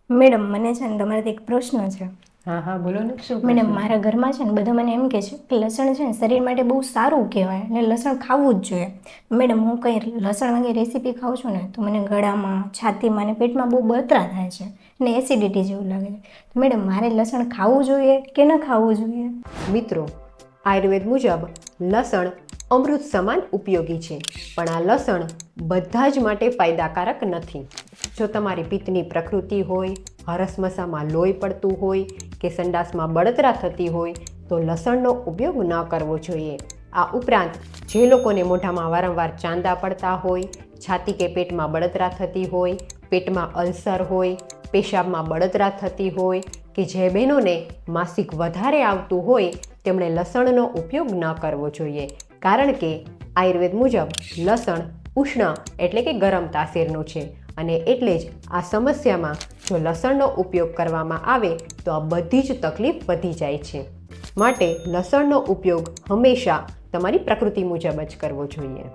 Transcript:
Madam, મને છે ને તમારાથી એક પ્રશ્ન છે. હા હા, બોલો ને, શું મેડમ, પ્રશ્ન છે? મારા ઘરમાં છે ને બધા મને એમ કહે છે કે લસણ છે ને શરીર માટે બહુ સારું કહેવાય અને લસણ ખાવું જ જોઈએ. મેડમ, હું કંઈ લસણ વાળી રેસીપી ખાઉં છું ને તો મને ગળામાં, છાતીમાં અને પેટમાં બહુ બળતરા થાય છે અને એસિડિટી જેવું લાગે છે. તો મેડમ, મારે લસણ ખાવું જોઈએ કે ન ખાવું જોઈએ? મિત્રો, આયુર્વેદ મુજબ લસણ અમૃત સમાન ઉપયોગી છે, પણ આ લસણ બધા જ માટે ફાયદાકારક નથી. જો તમારી પિત્તની પ્રકૃતિ હોય, હરસમસામાં લોહી પડતું હોય કે સંડાસમાં બળતરા થતી હોય તો લસણનો ઉપયોગ ન કરવો જોઈએ. આ ઉપરાંત જે લોકોને મોઢામાં વારંવાર ચાંદા પડતા હોય, છાતી કે પેટમાં બળતરા થતી હોય, પેટમાં અલ્સર હોય, પેશાબમાં બળતરા થતી હોય કે જે બહેનોને માસિક વધારે આવતું હોય તેમણે લસણનો ઉપયોગ ન કરવો જોઈએ, કારણ કે આયુર્વેદ મુજબ લસણ ઉષ્ણ એટલે કે ગરમ તાસીરનું છે અને એટલે જ આ સમસ્યામાં જો લસણનો ઉપયોગ કરવામાં આવે તો આ બધી જ તકલીફ વધી જાય છે. માટે લસણનો ઉપયોગ હંમેશા તમારી પ્રકૃતિ મુજબ જ કરવો જોઈએ.